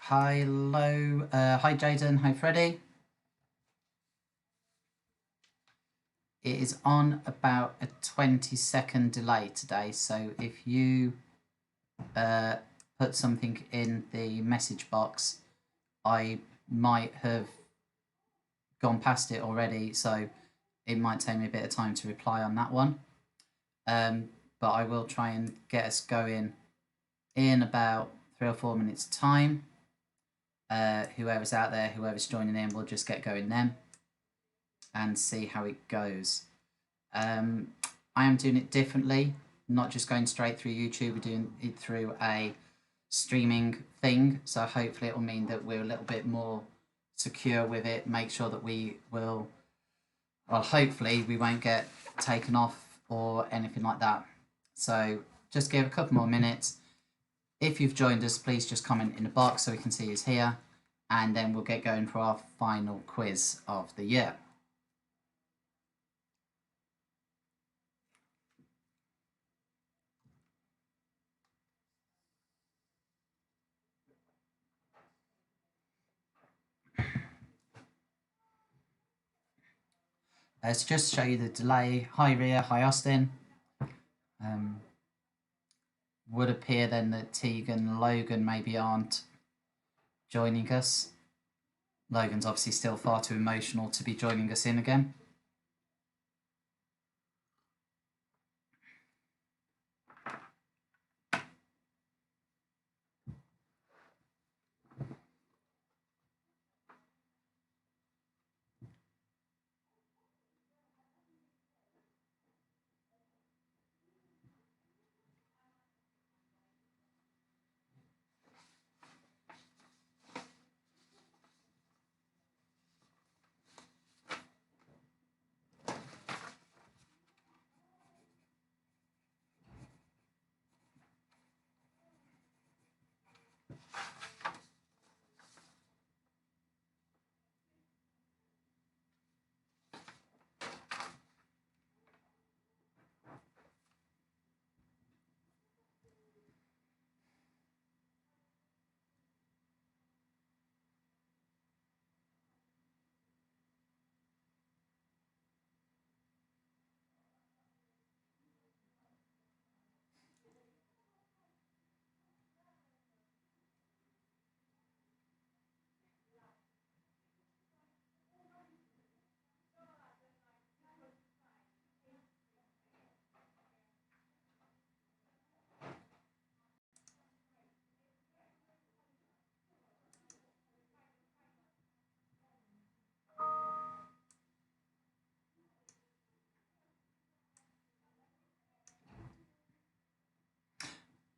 Hello, hi Jaden, hi Freddie. It is on about a 20-second delay today, so if you put something in the message box, I might have gone past it already, so it might take me a bit of time to reply on that one. But I will try and get us going in about 3 or 4 minutes time. Whoever's out there, whoever's joining in, we'll just get going then and see how it goes. I am doing it differently, not just going straight through YouTube, we're doing it through a streaming thing, so hopefully it will mean that we're a little bit more secure with it, make sure that we will, well, hopefully we won't get taken off or anything like that. So just give a couple more minutes. If you've joined us, please just comment in the box so we can see who's here, and then we'll get going for our final quiz of the year. So just to show you the delay, hi Ria, hi Austin. Would appear then that Tegan and Logan maybe aren't joining us. Logan's obviously still far too emotional to be joining us in again.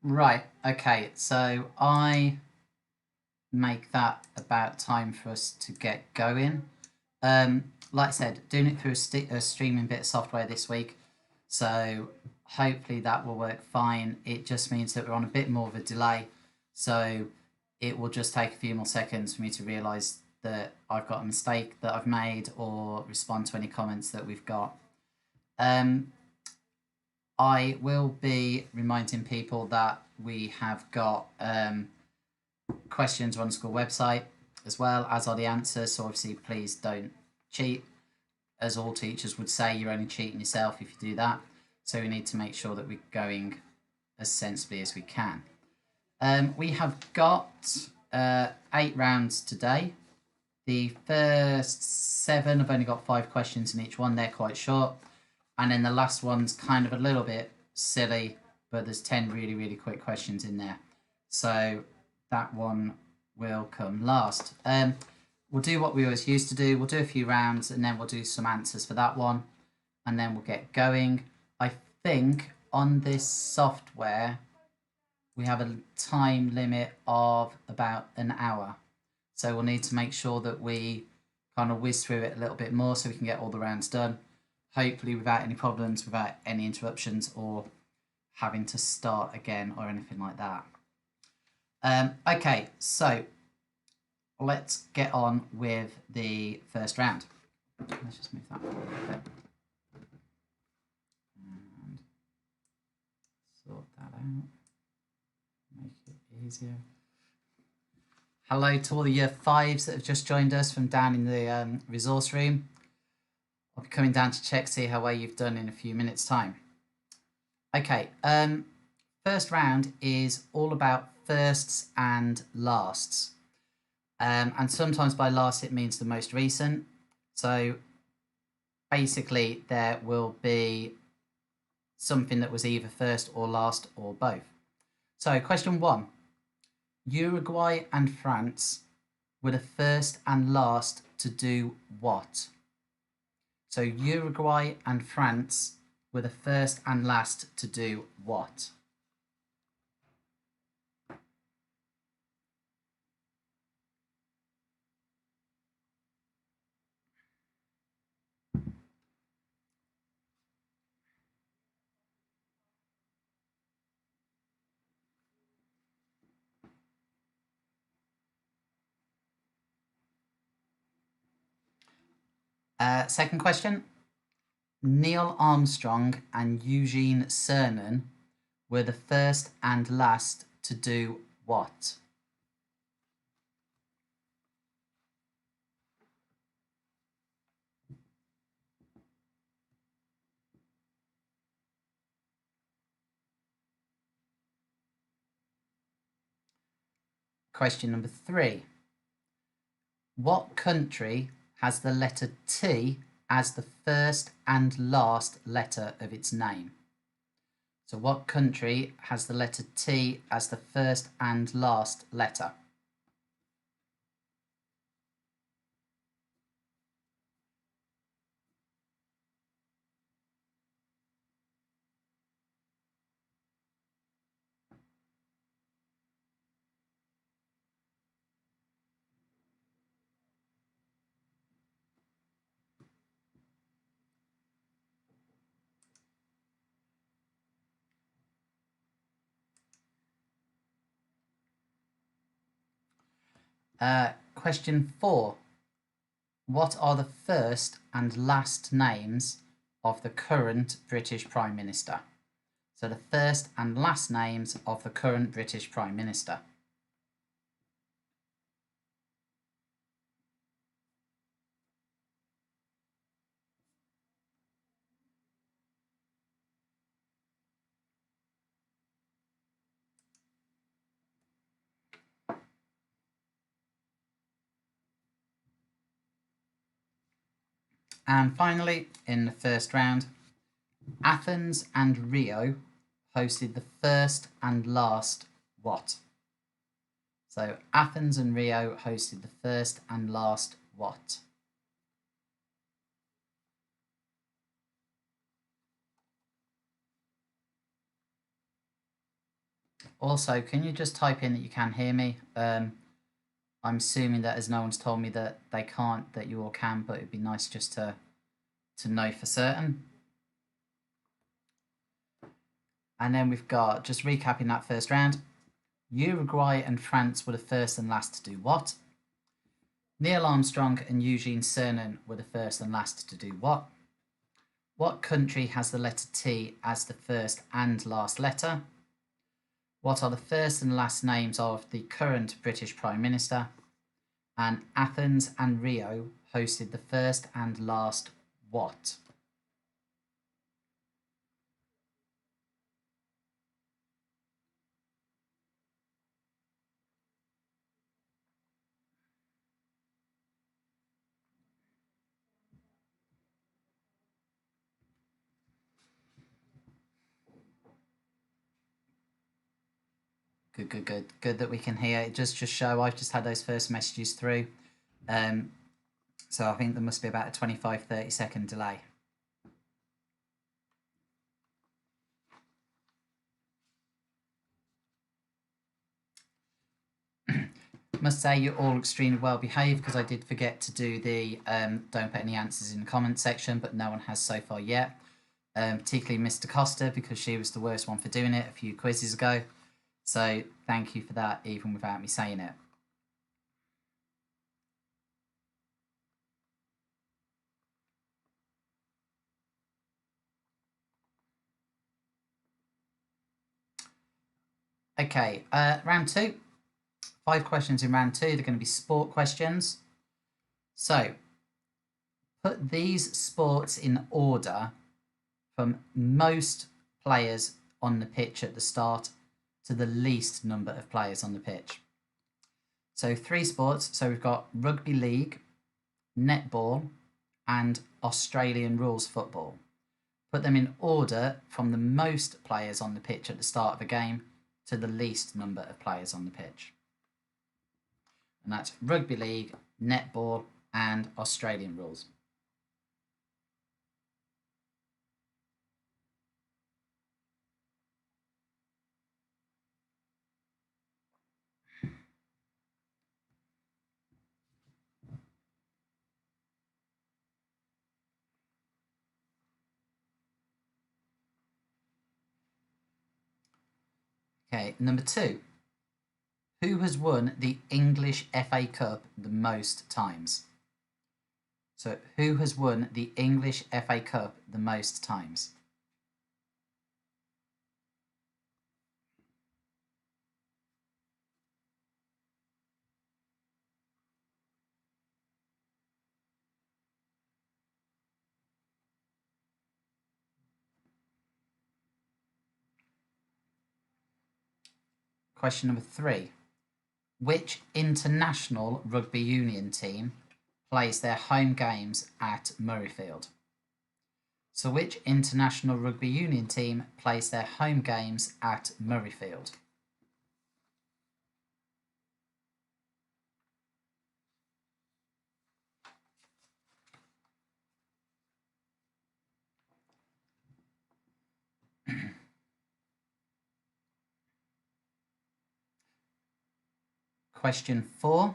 Right, okay, so I make that about time for us to get going. Like I said, doing it through a streaming bit of software this week, so hopefully that will work fine. It just means that we're on a bit more of a delay, so it will just take a few more seconds for me to realise that I've got a mistake that I've made or respond to any comments that we've got. I will be reminding people that we have got questions on the school website as well, as are the answers. So obviously, please don't cheat. As all teachers would say, you're only cheating yourself if you do that. So we need to make sure that we're going as sensibly as we can. We have got 8 rounds today. The first 7, I've only got 5 questions in each one. They're quite short. And then the last one's kind of a little bit silly, but there's 10 really, really quick questions in there. So that one will come last. We'll do what we always used to do. We'll do a few rounds and then we'll do some answers for that one. And then we'll get going. I think on this software, we have a time limit of about an hour. So we'll need to make sure that we kind of whiz through it a little bit more so we can get all the rounds done. Hopefully without any problems, without any interruptions or having to start again or anything like that. Okay, so let's get on with the first round. Let's just move that forward a little bit. And sort that out. Make it easier. Hello to all the year fives that have just joined us from down in the resource room. I'll be coming down to check, see how well you've done in a few minutes' time. Okay, first round is all about firsts and lasts. And sometimes by last it means the most recent. So basically there will be something that was either first or last or both. So question 1. Uruguay and France were the first and last to do what? So Uruguay and France were the first and last to do what? Second question. Neil Armstrong and Eugene Cernan were the first and last to do what? Question number 3. What country has the letter T as the first and last letter of its name? So what country has the letter T as the first and last letter? Question 4. What are the first and last names of the current British Prime Minister? So the first and last names of the current British Prime Minister. And finally, in the first round, Athens and Rio hosted the first and last what? So Athens and Rio hosted the first and last what? Also, can you just type in that you can hear me? I'm assuming that as no one's told me that they can't, that you all can, but it'd be nice just to know for certain. And then we've got, just recapping that first round, Uruguay and France were the first and last to do what? Neil Armstrong and Eugene Cernan were the first and last to do what? What country has the letter T as the first and last letter? What are the first and last names of the current British Prime Minister? And Athens and Rio hosted the first and last what? Good that we can hear. It does just show I've just had those first messages through. So I think there must be about a 25-30 second delay. Must say you're all extremely well behaved because I did forget to do the don't put any answers in the comment section, but no one has so far yet. Particularly Mr. Costa, because she was the worst one for doing it a few quizzes ago. So thank you for that, even without me saying it. Okay, round 2. 5 questions in round 2. They're going to be sport questions. So, put these sports in order from most players on the pitch at the start to the least number of players on the pitch. So 3 sports. So we've got rugby league, netball, and Australian rules football. Put them in order from the most players on the pitch at the start of a game to the least number of players on the pitch. And that's rugby league, netball, and Australian rules. Okay, number 2. Who has won the English FA Cup the most times? So, who has won the English FA Cup the most times? Question number 3. Which international rugby union team plays their home games at Murrayfield? So which international rugby union team plays their home games at Murrayfield? Question 4.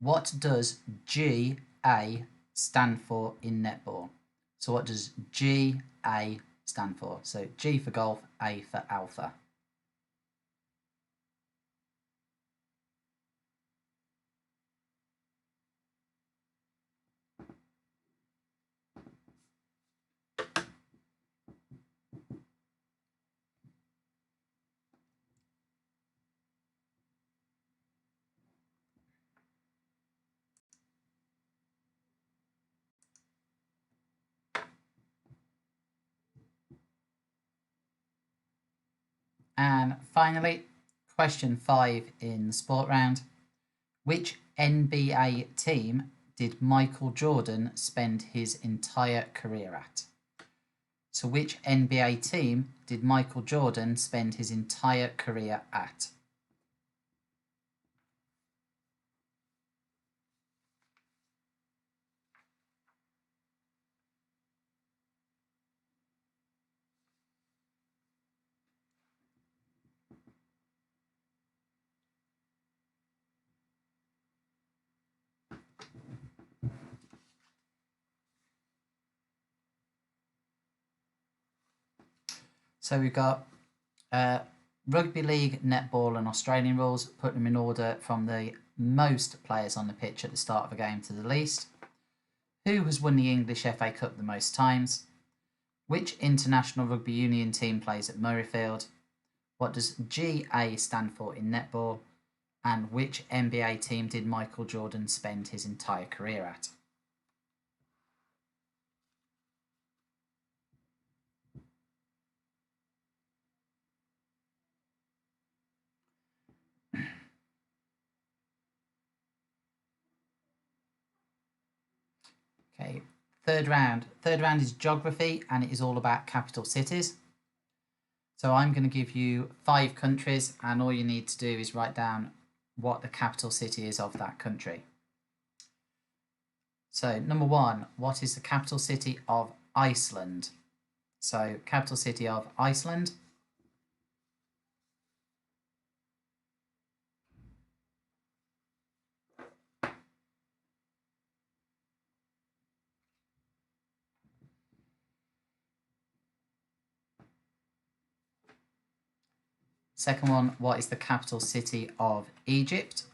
What does GA stand for in netball? So what does GA stand for? So G for golf, A for alpha. And finally, question 5 in the sport round. Which NBA team did Michael Jordan spend his entire career at? So which NBA team did Michael Jordan spend his entire career at? So we've got rugby league, netball, and Australian rules. Put them in order from the most players on the pitch at the start of a game to the least. Who has won the English FA Cup the most times? Which international rugby union team plays at Murrayfield? What does GA stand for in netball? And which NBA team did Michael Jordan spend his entire career at? Okay, third round. Third round is geography, and it is all about capital cities. So I'm going to give you 5 countries, and all you need to do is write down what the capital city is of that country. So number 1, what is the capital city of Iceland? So capital city of Iceland. Second one, what is the capital city of Egypt?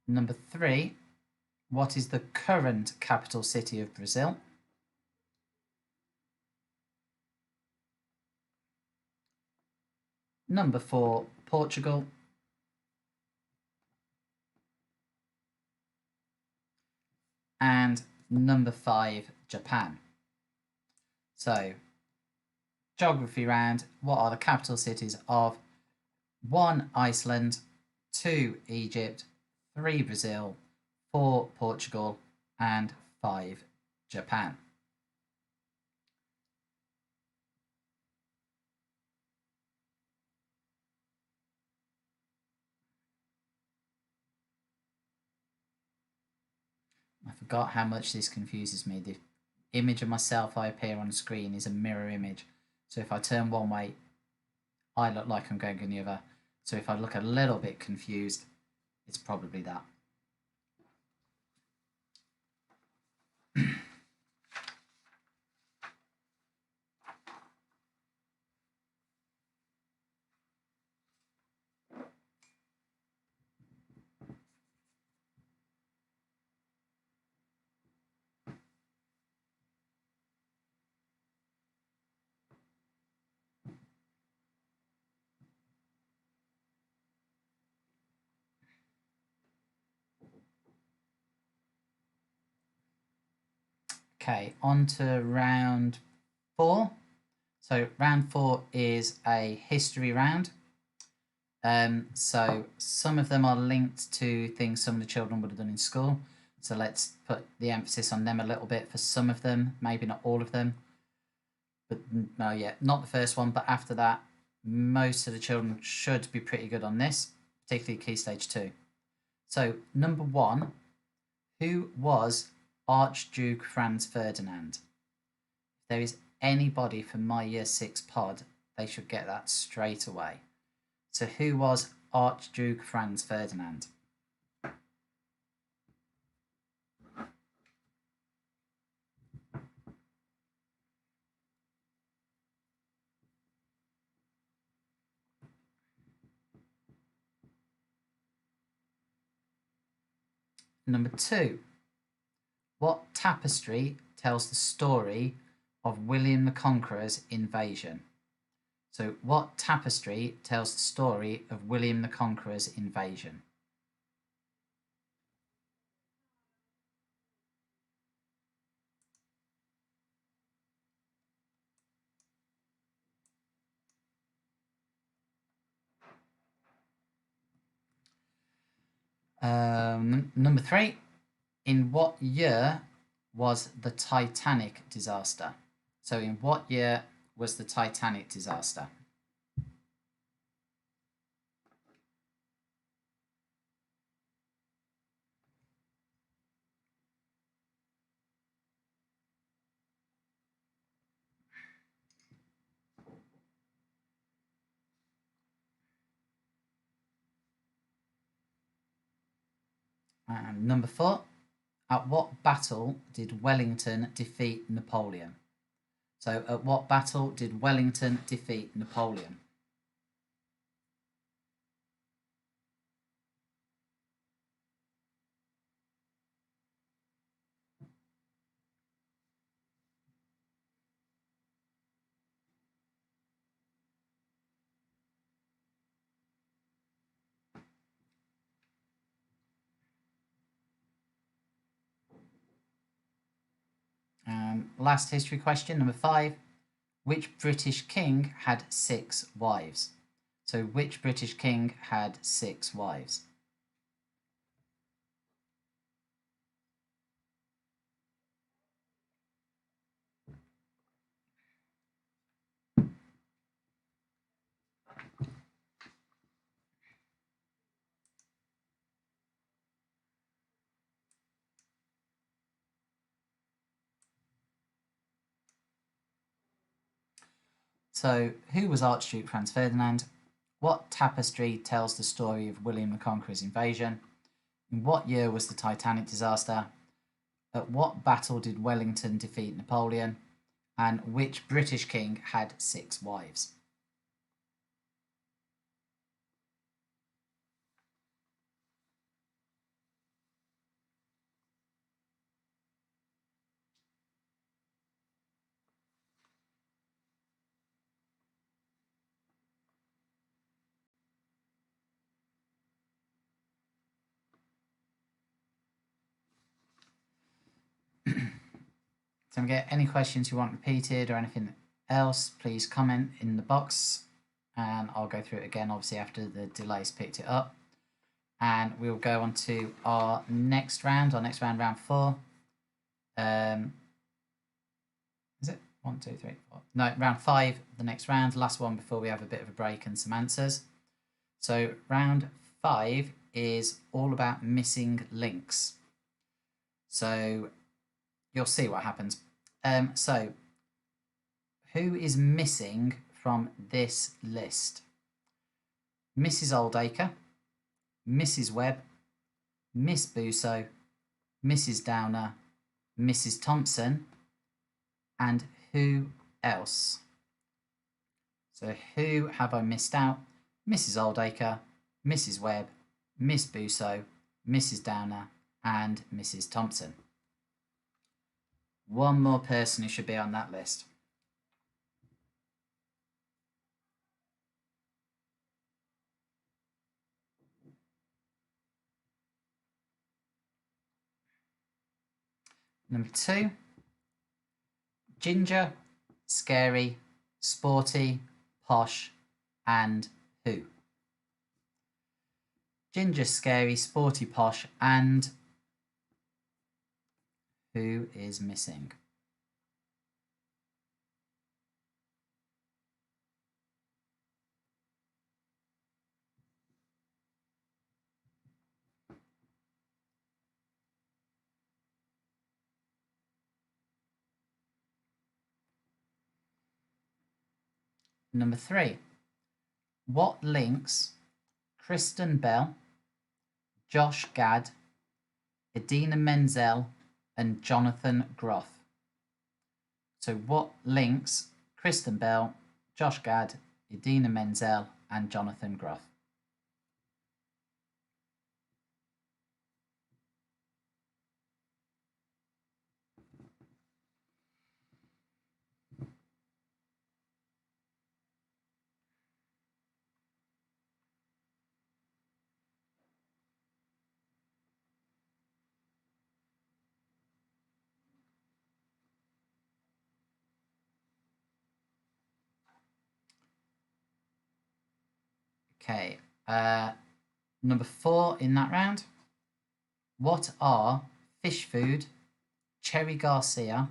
Number 3, What is the current capital city of Brazil? Number 4, Portugal. And number 5, Japan. So, geography round. What are the capital cities of 1, Iceland, 2, Egypt, 3, Brazil, 4, Portugal, and 5, Japan? I forgot how much this confuses me. The image of myself I appear on screen is a mirror image. So if I turn one way, I look like I'm going in the other. So if I look a little bit confused, it's probably that. Okay, on to round 4. So round 4 is a history round. So some of them are linked to things some of the children would have done in school. So let's put the emphasis on them a little bit for some of them, maybe not all of them. But no, yeah, not the first one, but after that, most of the children should be pretty good on this, particularly Key Stage 2. So number 1, who was Archduke Franz Ferdinand? If there is anybody from my Year 6 pod, they should get that straight away. So who was Archduke Franz Ferdinand? Number 2, what tapestry tells the story of William the Conqueror's invasion? So what tapestry tells the story of William the Conqueror's invasion? Number 3, in what year was the Titanic disaster? So in what year was the Titanic disaster? And number 4, at what battle did Wellington defeat Napoleon? So at what battle did Wellington defeat Napoleon? Last history question, number 5. Which British king had 6 wives? So which British king had 6 wives? So who was Archduke Franz Ferdinand? What tapestry tells the story of William the Conqueror's invasion? In what year was the Titanic disaster? At what battle did Wellington defeat Napoleon? And which British king had 6 wives? Don't forget, any questions you want repeated or anything else, please comment in the box and I'll go through it again, obviously, after the delay's picked it up. And we'll go on to our next round, round 4. Is it 1, 2, 3, 4? No, round 5, the next round, last one before we have a bit of a break and some answers. So round 5 is all about missing links. So you'll see what happens. So who is missing from this list? Mrs. Oldacre, Mrs. Webb, Miss Busso, Mrs. Downer, Mrs. Thompson, and who else? So who have I missed out? Mrs. Oldacre, Mrs. Webb, Miss Busso, Mrs. Downer, and Mrs. Thompson. One more person who should be on that list. Number 2, Ginger, Scary, Sporty, Posh, and who? Ginger, Scary, Sporty, Posh, and who is missing? Number 3, what links Kristen Bell, Josh Gad, Idina Menzel, and Jonathan Groff? So what links Kristen Bell, Josh Gad, Idina Menzel, and Jonathan Groff? Okay, number 4 in that round. What are Fish Food, Cherry Garcia,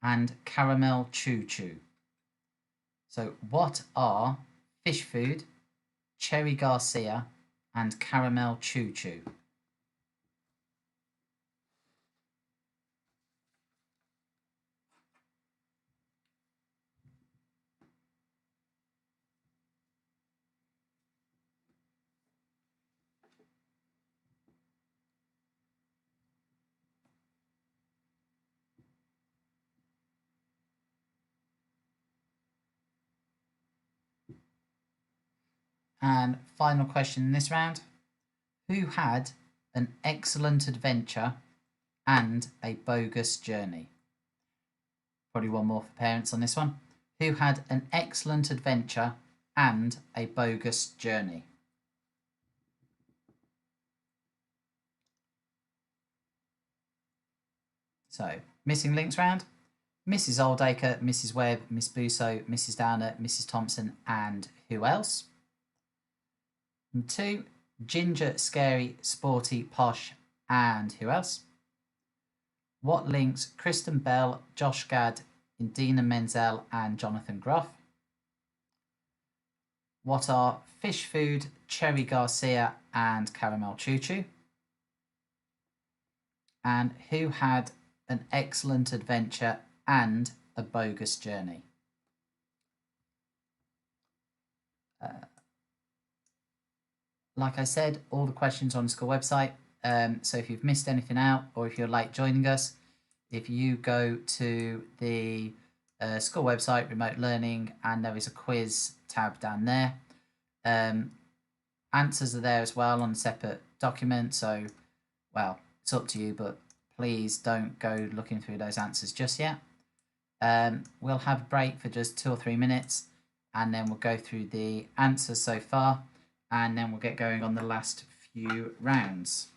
and Caramel Choo Choo? So what are Fish Food, Cherry Garcia, and Caramel Choo Choo? And final question in this round. Who had an excellent adventure and a bogus journey? Probably one more for parents on this one. Who had an excellent adventure and a bogus journey? So, missing links round. Mrs. Oldacre, Mrs. Webb, Miss Busso, Mrs. Downer, Mrs. Thompson, and who else? Number 2, Ginger, Scary, Sporty, Posh, and who else? What links Kristen Bell, Josh Gad, Idina Menzel, and Jonathan Groff? What are Fish Food, Cherry Garcia, and Caramel Choo Choo? And who had an excellent adventure and a bogus journey? Like I said, all the questions on the school website. So if you've missed anything out or if you're late joining us, if you go to the school website, remote learning, and there is a quiz tab down there. Answers are there as well on a separate document. So, well, it's up to you, but please don't go looking through those answers just yet. We'll have a break for just 2 or 3 minutes, and then we'll go through the answers so far, and then we'll get going on the last few rounds.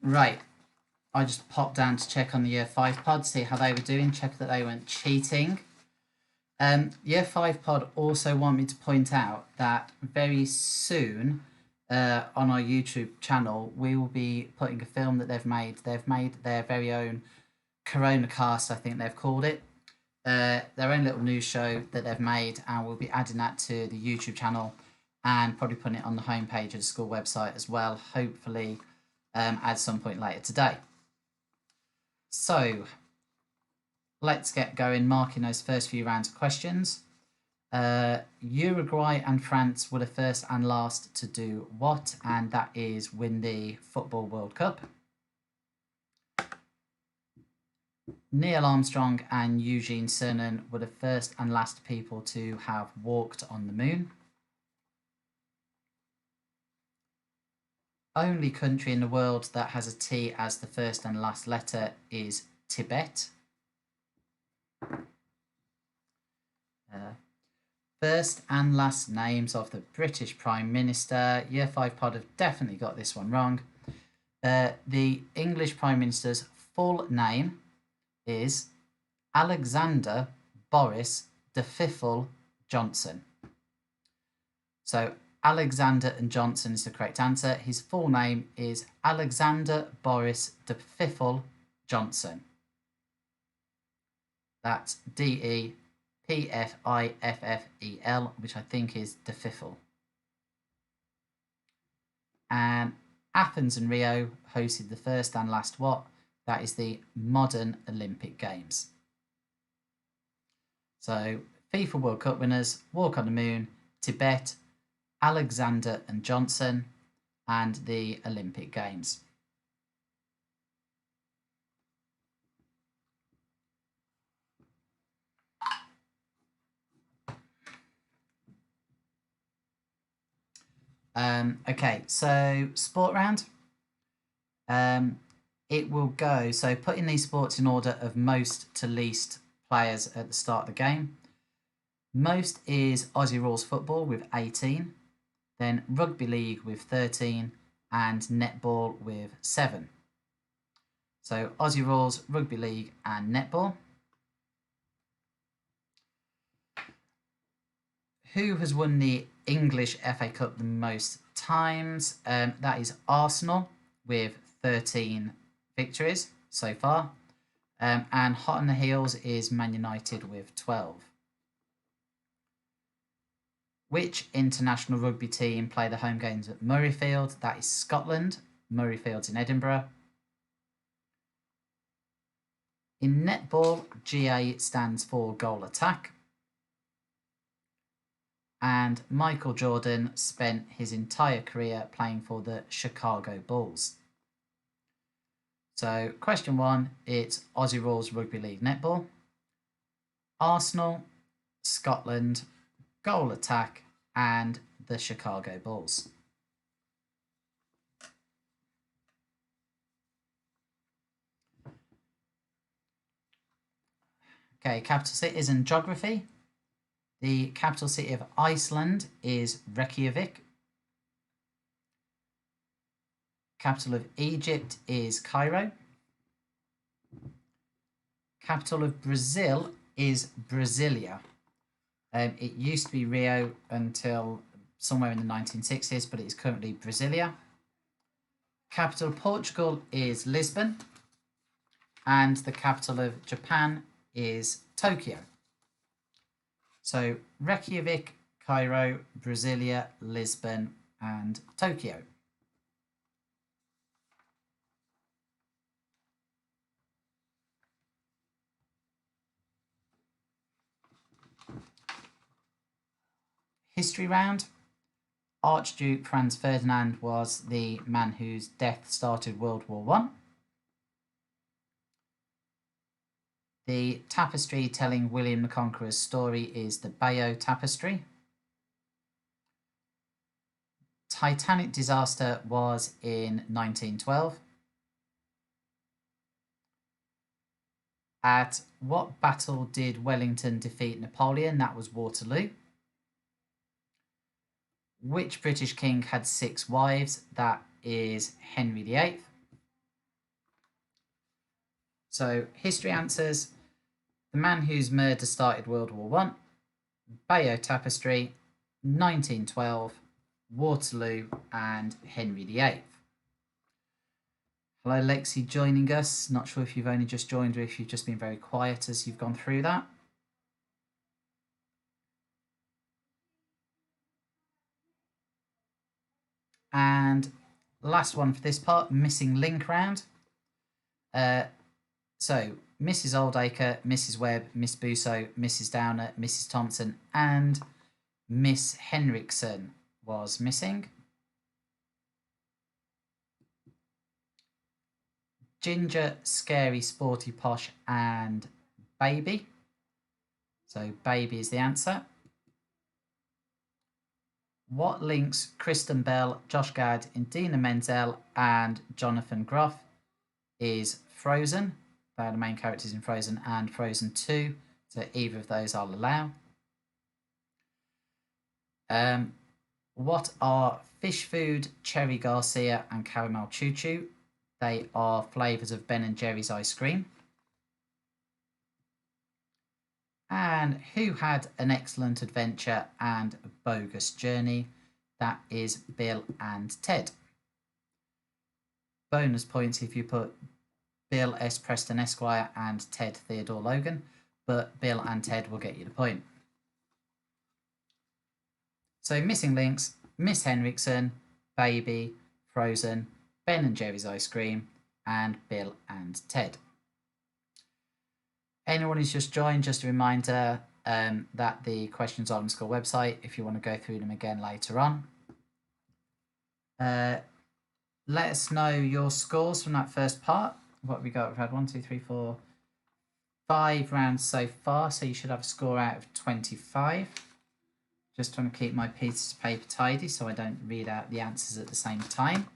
Right. I just popped down to check on the Year 5 pod, see how they were doing, check that they weren't cheating. Year 5 pod also want me to point out that very soon on our YouTube channel, we will be putting a film that they've made. They've made their very own Corona Cast, I think they've called it. Their own little news show that they've made, and we'll be adding that to the YouTube channel. and probably putting it on the homepage of the school website as well, hopefully at some point later today. So let's get going, marking those first few rounds of questions. Uruguay and France were the first and last to do what? And that is win the Football World Cup. Neil Armstrong and Eugene Cernan were the first and last people to have walked on the moon. Only country in the world that has a T as the first and last letter is Tibet. First and last names of the British Prime Minister. Year 5 pod have definitely got this one wrong. The English Prime Minister's full name is Alexander Boris de Pfeffel Johnson. So Alexander and Johnson is the correct answer. His full name is Alexander Boris de Pfeffel Johnson. That's D-E-P-F-I-F-F-E-L, which I think is de Pfeffel. And Athens and Rio hosted the first and last what? That is the modern Olympic Games. So FIFA World Cup winners, walk on the moon, Tibet, Alexander and Johnson, and the Olympic Games. Okay, so sport round. It will go, so putting these sports in order of most to least players at the start of the game. Most is Aussie Rules football with 18, then rugby league with 13, and netball with 7. So Aussie Rules, rugby league, and netball. Who has won the English FA Cup the most times? That is Arsenal with 13 victories so far. And hot on the heels is Man United with 12. Which international rugby team play the home games at Murrayfield? That is Scotland. Murrayfield's in Edinburgh. In netball, GA stands for goal attack. And Michael Jordan spent his entire career playing for the Chicago Bulls. So question 1, it's Aussie Rules Rugby League Netball. Arsenal, Scotland, goal attack, and the Chicago Bulls. Okay, capital cities and geography. The capital city of Iceland is Reykjavik. Capital of Egypt is Cairo. Capital of Brazil is Brasilia. It used to be Rio until somewhere in the 1960s, but it is currently Brasilia. Capital of Portugal is Lisbon. And the capital of Japan is Tokyo. So Reykjavik, Cairo, Brasilia, Lisbon, and Tokyo. History round. Archduke Franz Ferdinand was the man whose death started World War I. The tapestry telling William the Conqueror's story is the Bayeux Tapestry. Titanic disaster was in 1912. At what battle did Wellington defeat Napoleon? That was Waterloo. Which British king had 6 wives? That is Henry VIII. So, history answers. The man whose murder started World War I, Bayeux Tapestry, 1912, Waterloo, and Henry VIII. Hello, Lexi, joining us. Not sure if you've only just joined or if you've just been very quiet as you've gone through that. last one for this part, missing link round. So Mrs. Oldacre, Mrs. Webb, Miss Busso, Mrs. Downer, Mrs. Thompson, and Miss Henriksen was missing. Ginger, Scary, Sporty, Posh, and Baby. So Baby is the answer. What links Kristen Bell, Josh Gad, Idina Menzel, and Jonathan Groff is Frozen. They are the main characters in Frozen and Frozen 2. So either of those I'll allow. What are Fish Food, Cherry Garcia, and Caramel Choo Choo? They are flavours of Ben & Jerry's ice cream. And who had an excellent adventure and a bogus journey? That is Bill and Ted. Bonus points if you put Bill S. Preston Esquire and Ted Theodore Logan, but Bill and Ted will get you the point. So missing links, Miss Henriksen, Baby, Frozen, Ben & Jerry's ice cream, and Bill and Ted. Anyone who's just joined, just a reminder that the questions are on the school website if you want to go through them again later on. Let us know your scores from that first part. What have we got? We've had 1, 2, 3, 4, 5 rounds so far, so you should have a score out of 25. Just trying to keep my pieces of paper tidy so I don't read out the answers at the same time.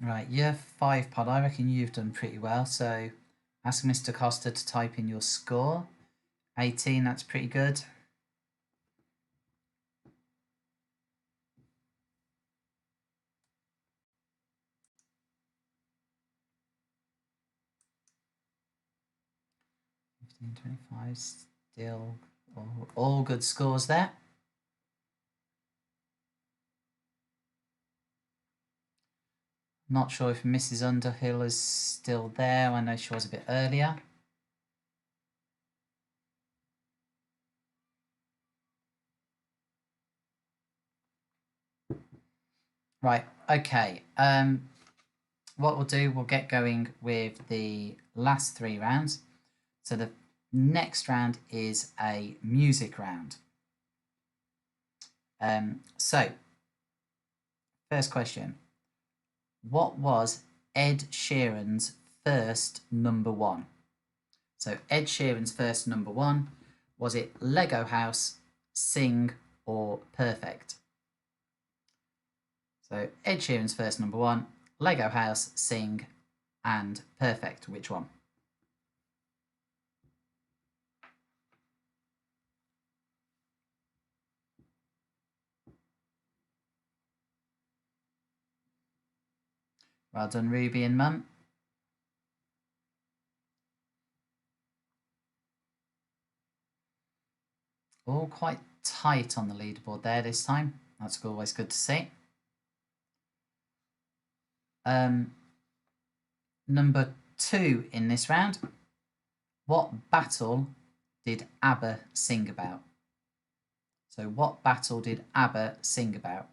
Right, year 5 pod, I reckon you've done pretty well, so ask Mr. Costa to type in your score. 18, that's pretty good. $15, $25, still all good scores there. Not sure if Mrs. Underhill is still there. I know she was a bit earlier. Right, okay. What we'll do, we'll get going with the last 3 rounds. So the next round is a music round. So, first question. What was Ed Sheeran's first #1? So Ed Sheeran's first #1, was it Lego House, Sing, or Perfect? So Ed Sheeran's first #1, Lego House, Sing, and Perfect. Which one? Well done, Ruby and Mum. All quite tight on the leaderboard there this time. That's always good to see. Number 2 in this round. What battle did ABBA sing about? So what battle did ABBA sing about?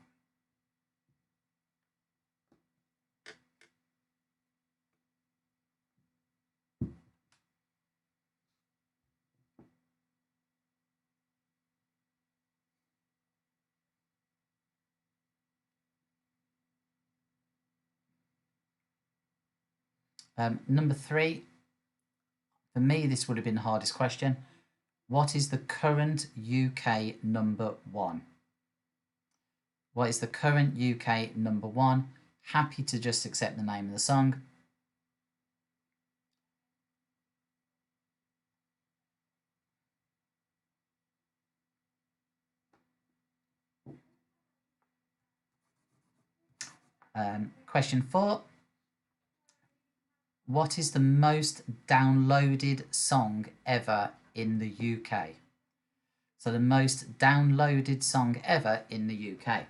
Number 3, for me, this would have been the hardest question. What is the current UK #1? What is the current UK #1? Happy to just accept the name of the song. Question 4. What is the most downloaded song ever in the UK? So the most downloaded song ever in the UK.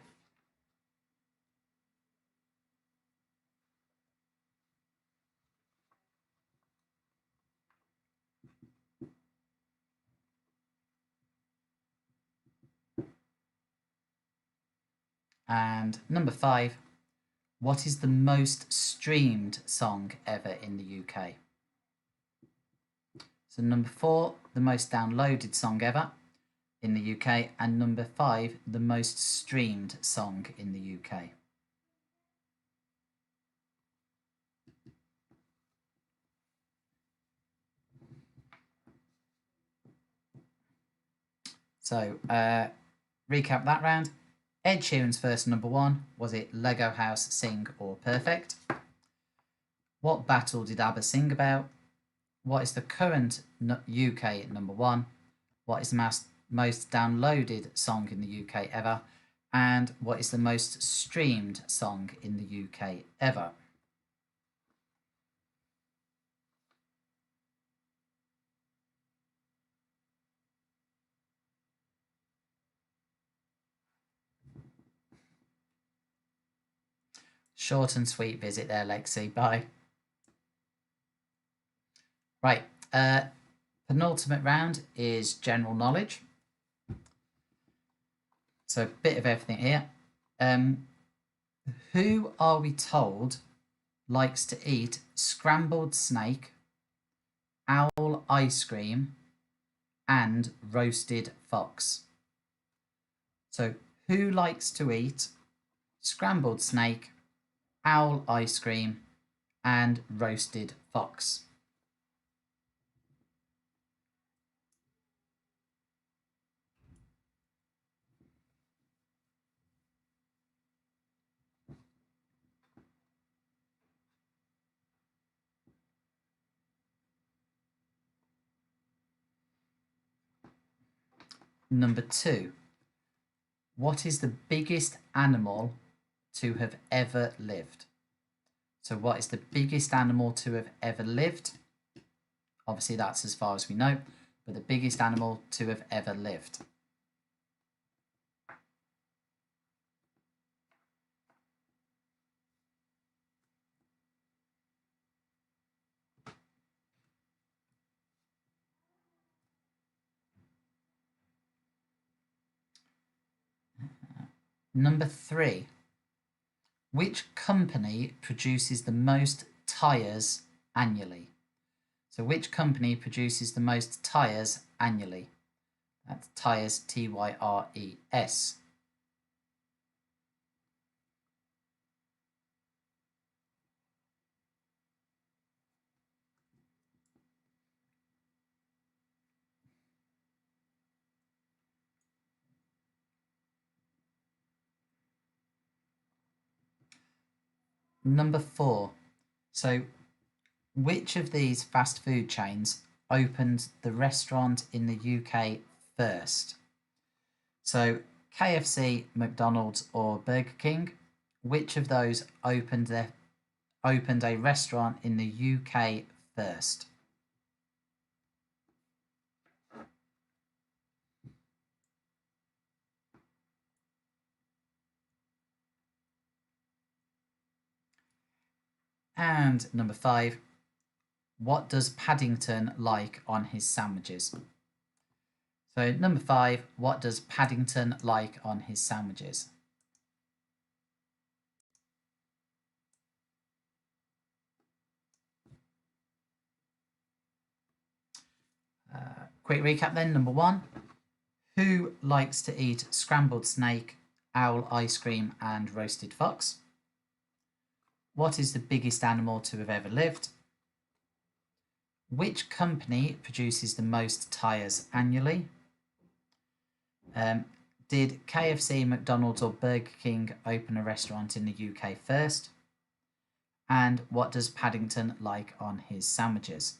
And number 5, what is the most streamed song ever in the UK? So number 4, the most downloaded song ever in the UK, and number 5, the most streamed song in the UK. So recap that round. Ed Sheeran's first number 1, was it Lego House, Sing or Perfect? What battle did ABBA sing about? What is the current UK number 1? What is the most downloaded song in the UK ever? And what is the most streamed song in the UK ever? Short and sweet visit there, Lexi. Bye. Right. Penultimate round is general knowledge. So a bit of everything here. Who are we told likes to eat scrambled snake, owl ice cream, and roasted fox? So who likes to eat scrambled snake, owl ice cream, and roasted fox? Number 2, what is the biggest animal to have ever lived? So what is the biggest animal to have ever lived? Obviously that's as far as we know, but the biggest animal to have ever lived. Number 3, which company produces the most tyres annually? So which company produces the most tyres annually? That's tyres, Tyres. Number 4, so which of these fast food chains opened the restaurant in the UK first? So KFC, McDonald's or Burger King, which of those opened a restaurant in the UK first? And number 5, what does Paddington like on his sandwiches? So number 5, what does Paddington like on his sandwiches? Quick recap then. Number 1, who likes to eat scrambled snake, owl ice cream and roasted fox? What is the biggest animal to have ever lived? Which company produces the most tyres annually? Did KFC, McDonald's or Burger King open a restaurant in the UK first? And what does Paddington like on his sandwiches?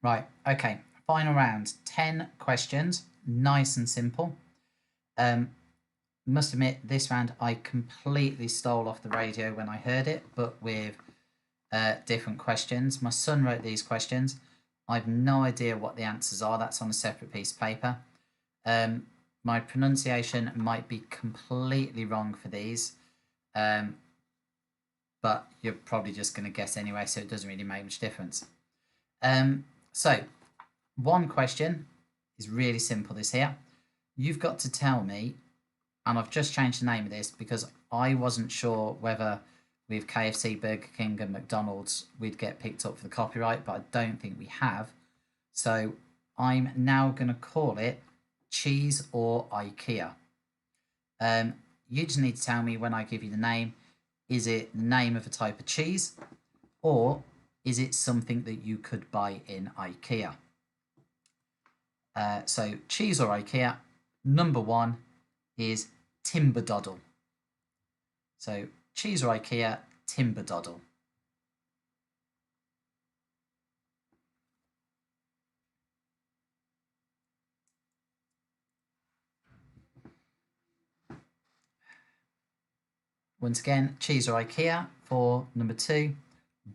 Right, okay. Final round. 10 questions. Nice and simple. Must admit, this round I completely stole off the radio when I heard it, but with different questions. My son wrote these questions. I've no idea what the answers are. That's on a separate piece of paper. My pronunciation might be completely wrong for these, but you're probably just going to guess anyway, so it doesn't really make much difference. So, one question is really simple this here. You've got to tell me, and I've just changed the name of this because I wasn't sure whether with KFC, Burger King and McDonald's we'd get picked up for the copyright, but I don't think we have. So I'm now going to call it Cheese or IKEA. You just need to tell me when I give you the name, is it the name of a type of cheese or is it something that you could buy in IKEA? So cheese or IKEA, number one is Timberdoddle. So cheese or IKEA, Timberdoddle. Once again, cheese or IKEA for number two,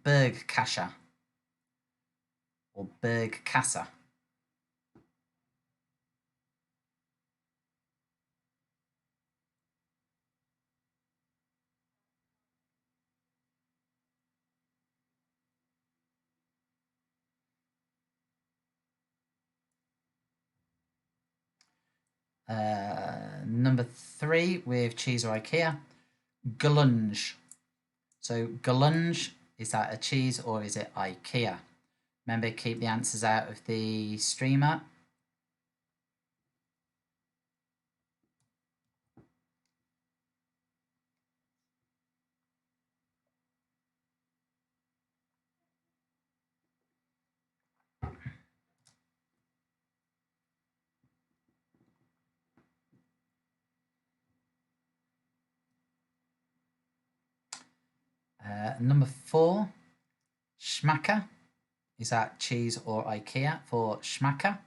Bergkäse or Bergkäse. Number three with cheese or IKEA, Glunge. So Glunge, is that a cheese or is it IKEA? Remember, keep the answers out of the streamer. Number four, Schmacker. Is that cheese or IKEA for Schmacker?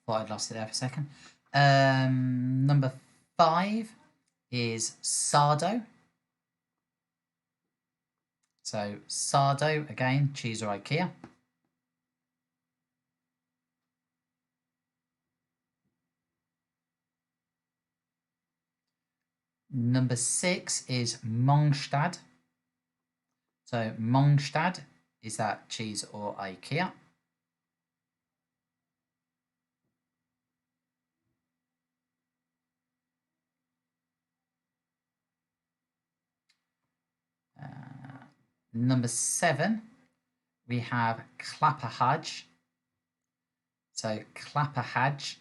Thought I'd lost it there for a second. Number five is Sardo. So Sardo, again, cheese or IKEA. Number six is Mongstad. So Mongstad, is that cheese or IKEA? Number seven, we have Klapperhaj. So Klapperhaj.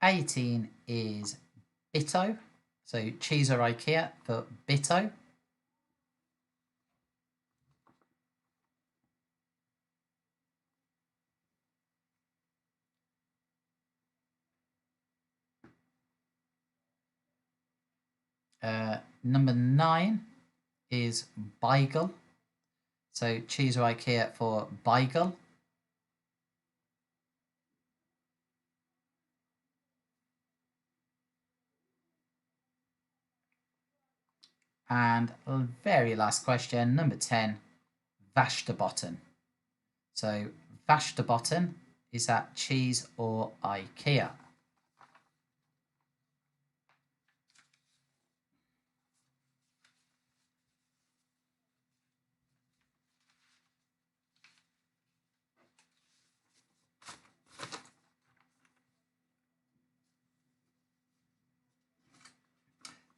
'18 is Bitto. So cheese or IKEA for Bitto. Number nine is Beigel. So cheese or IKEA for Beigel. And very last question, number 10, Västerbotten. So Västerbotten, is that cheese or IKEA?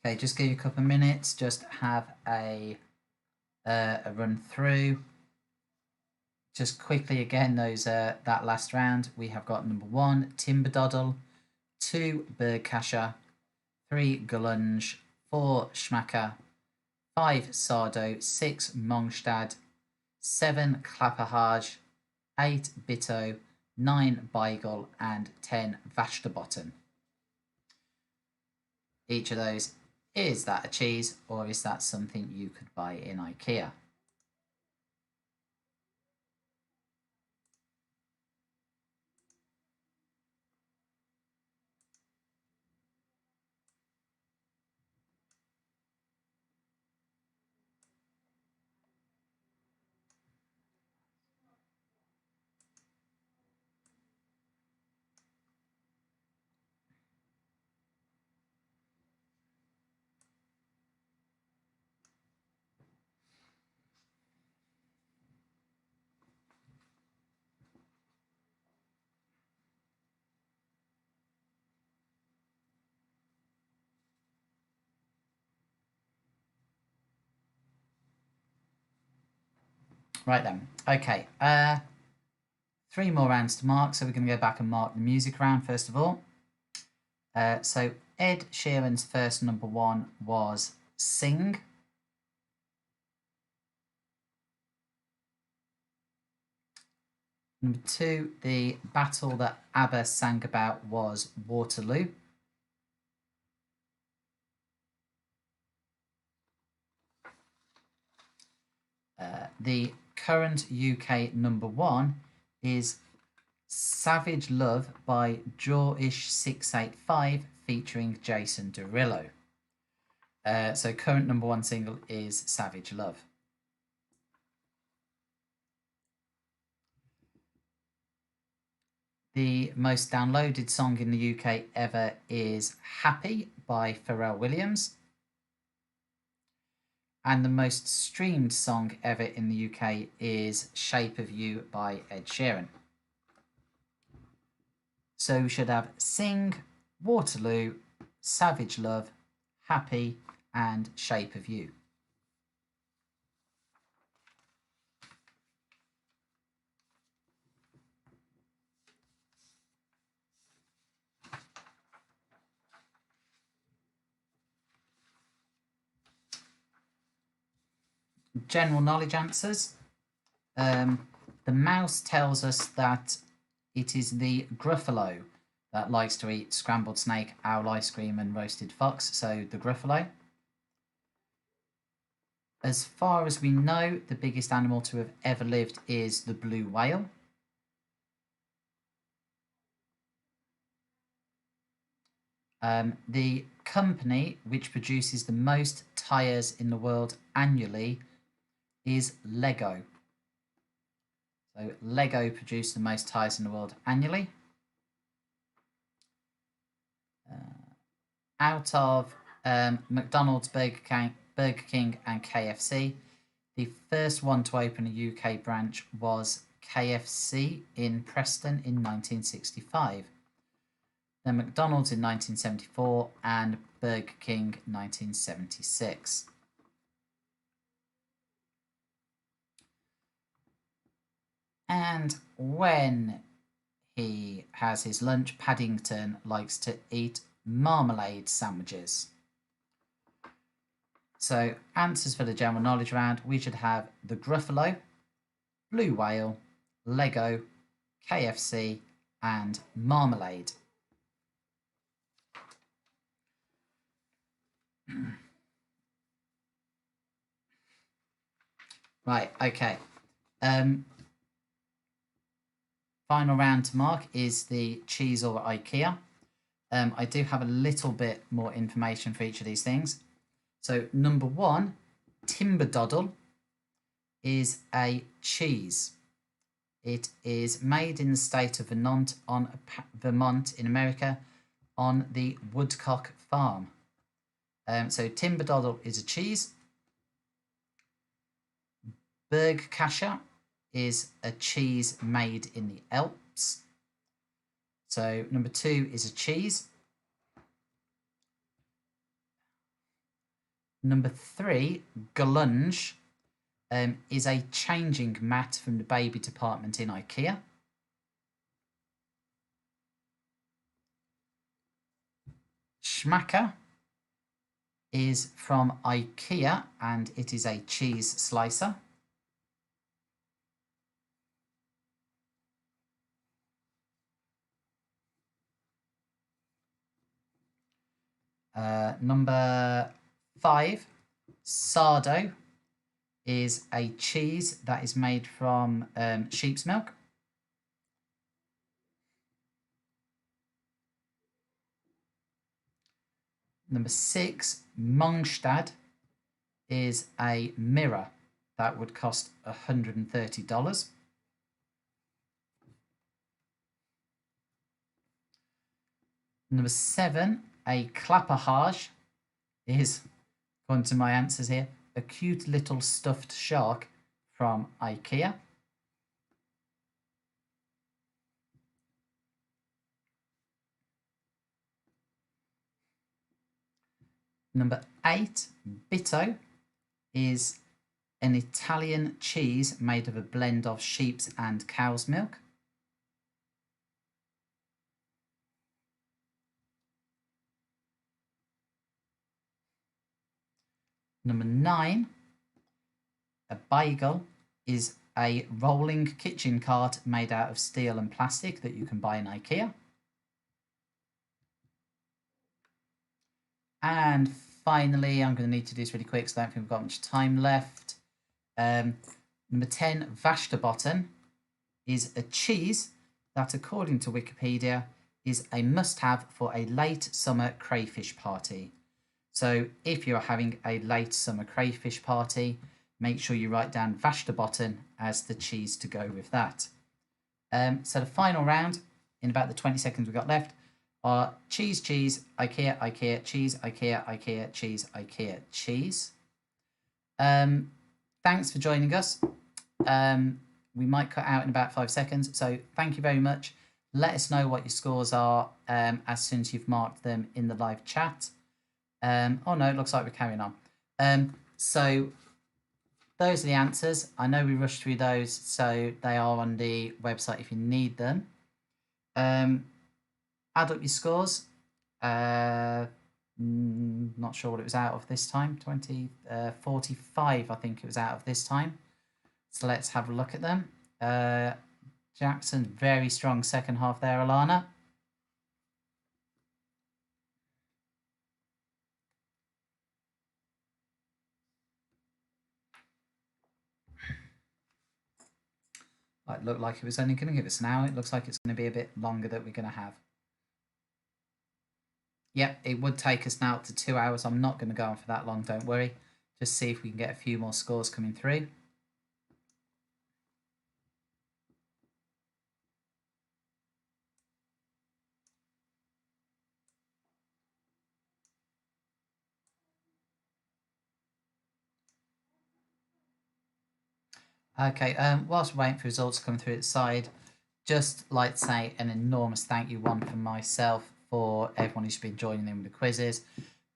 Okay, just give you a couple of minutes. Just have a run through. Just quickly again, those that last round we have got number 1 Timberdoddle, 2 Bergkascher, 3 Gulunge, 4 Schmacker, 5 Sardo, 6 Mongstad, 7 Klapperhage, 8 Bitto, 9 Beigel, and 10 Vasterbottom. Each of those, is that a cheese or is that something you could buy in IKEA? Right then, okay, 3 more rounds to mark, so we're going to go back and mark the music round first of all. So Ed Sheeran's first number 1 was Sing. Number 2, the battle that ABBA sang about was Waterloo. The current UK number 1 is Savage Love by Jawish685 featuring Jason Derulo. So current number 1 single is Savage Love. The most downloaded song in the UK ever is Happy by Pharrell Williams. And the most streamed song ever in the UK is Shape of You by Ed Sheeran. So we should have Sing, Waterloo, Savage Love, Happy, and Shape of You. General knowledge answers. The mouse tells us that it is the Gruffalo that likes to eat scrambled snake, owl ice cream, and roasted fox, so the Gruffalo. As far as we know, the biggest animal to have ever lived is the blue whale. The company which produces the most tyres in the world annually is Lego. So Lego produce the most tyres in the world annually. Out of McDonald's, Burger King and KFC, the first one to open a UK branch was KFC in Preston in 1965. Then McDonald's in 1974 and Burger King 1976. And when he has his lunch, Paddington likes to eat marmalade sandwiches. So answers for the general knowledge round, we should have the Gruffalo, blue whale, Lego, KFC, and marmalade. Right, okay. Final round to mark is the cheese or IKEA. I do have a little bit more information for each of these things. So number 1, Timberdoddle is a cheese. It is made in the state of Vermont in America on the Woodcock Farm. So Timberdoddle is a cheese. Bergkascher is a cheese made in the Alps. So number 2 is a cheese. Number 3, Galunge, is a changing mat from the baby department in IKEA. Schmacker is from IKEA and it is a cheese slicer. Number 5, Sardo is a cheese that is made from sheep's milk. Number 6, Mongstad is a mirror that would cost $130. Number 7, a clapperhage is, according to my answers here, a cute little stuffed shark from IKEA. Number 8, Bitto, is an Italian cheese made of a blend of sheep's and cow's milk. Number 9, a bagel is a rolling kitchen cart made out of steel and plastic that you can buy in IKEA. And finally, I'm going to need to do this really quick because I don't think we've got much time left. Number 10, Västerbotten, is a cheese that, according to Wikipedia, is a must-have for a late summer crayfish party. So if you're having a late summer crayfish party, make sure you write down Västerbotten as the cheese to go with that. So the final round, in about the 20 seconds we've got left, are cheese, cheese, IKEA, IKEA, cheese, IKEA, IKEA, cheese, IKEA, cheese. Thanks for joining us. We might cut out in about 5 seconds, so thank you very much. Let us know what your scores are as soon as you've marked them in the live chat. Oh no, it looks like we're carrying on. So those are the answers. I know we rushed through those, so they are on the website if you need them. Add up your scores. Not sure what it was out of this time. 45, I think it was out of this time. So let's have a look at them. Jackson, very strong second half there, Alana. It looked like it was only going to give us an hour. It looks like it's going to be a bit longer that we're going to have. Yep, it would take us now up to 2 hours. I'm not going to go on for that long, don't worry. Just see if we can get a few more scores coming through. Okay, whilst we're waiting for results to come through at the side, just like to say an enormous thank you, one from myself, for everyone who's been joining in with the quizzes.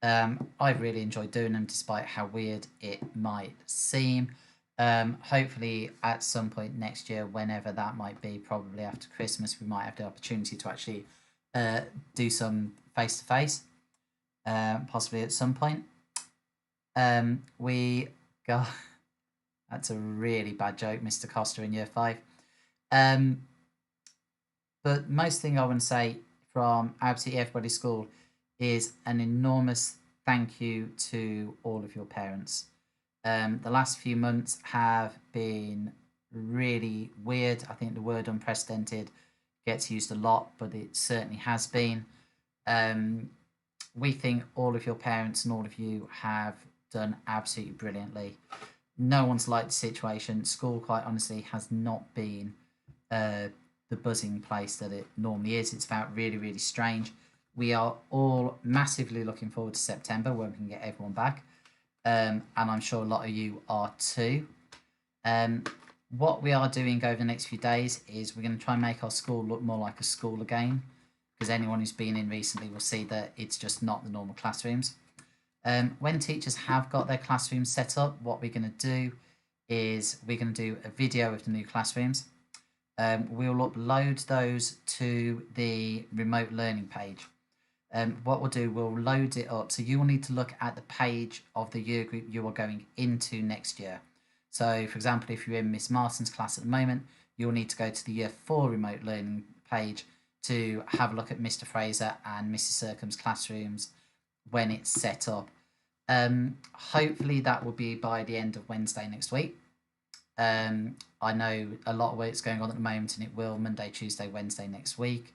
I've really enjoyed doing them despite how weird it might seem. Hopefully at some point next year, whenever that might be, probably after Christmas, we might have the opportunity to actually do some face-to-face, possibly at some point. We got... That's a really bad joke, Mr. Costa in year 5. But most thing I want to say from absolutely everybody's school is an enormous thank you to all of your parents. The last few months have been really weird. I think the word unprecedented gets used a lot, but it certainly has been. We think all of your parents and all of you have done absolutely brilliantly. No one's liked the situation. School, quite honestly, has not been the buzzing place that it normally is. It's felt really, really strange. We are all massively looking forward to September when we can get everyone back. And I'm sure a lot of you are too. What we are doing over the next few days is we're going to try and make our school look more like a school again, because anyone who's been in recently will see that it's just not the normal classrooms. When teachers have got their classrooms set up, what we're going to do is we're going to do a video of the new classrooms. We'll upload those to the remote learning page. What we'll do, we'll load it up. So you will need to look at the page of the year group you are going into next year. So, for example, if you're in Miss Martin's class at the moment, you'll need to go to the Year 4 remote learning page to have a look at Mr. Fraser and Mrs. Sercombe's classrooms when it's set up. Hopefully that will be by the end of Wednesday next week. I know a lot of work's going on at the moment, and it will Monday, Tuesday, Wednesday next week.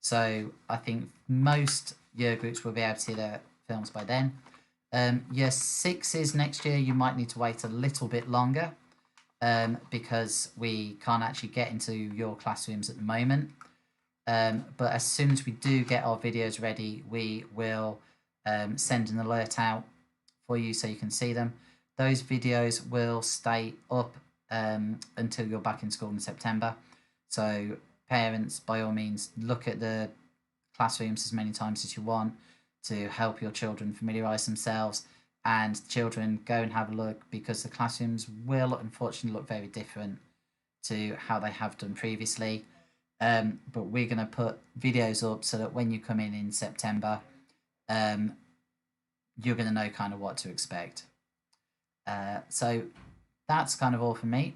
So I think most year groups will be able to see their films by then. Year 6s next year, you might need to wait a little bit longer because we can't actually get into your classrooms at the moment. But as soon as we do get our videos ready, we will send an alert out for you so you can see them. Those videos will stay up until you're back in school in September. So parents, by all means, look at the classrooms as many times as you want to help your children familiarise themselves, and children, go and have a look, because the classrooms will unfortunately look very different to how they have done previously. But we're going to put videos up so that when you come in September, you're going to know kind of what to expect. So that's kind of all from me.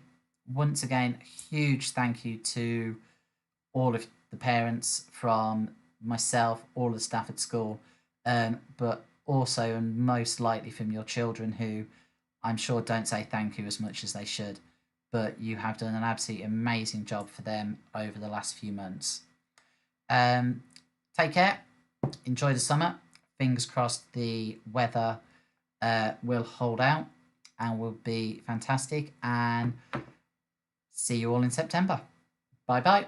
Once again, huge thank you to all of the parents, from myself, all the staff at school, but also and most likely from your children, who I'm sure don't say thank you as much as they should, but you have done an absolutely amazing job for them over the last few months. Take care, enjoy the summer, fingers crossed the weather will hold out and will be fantastic, and see you all in September. Bye bye.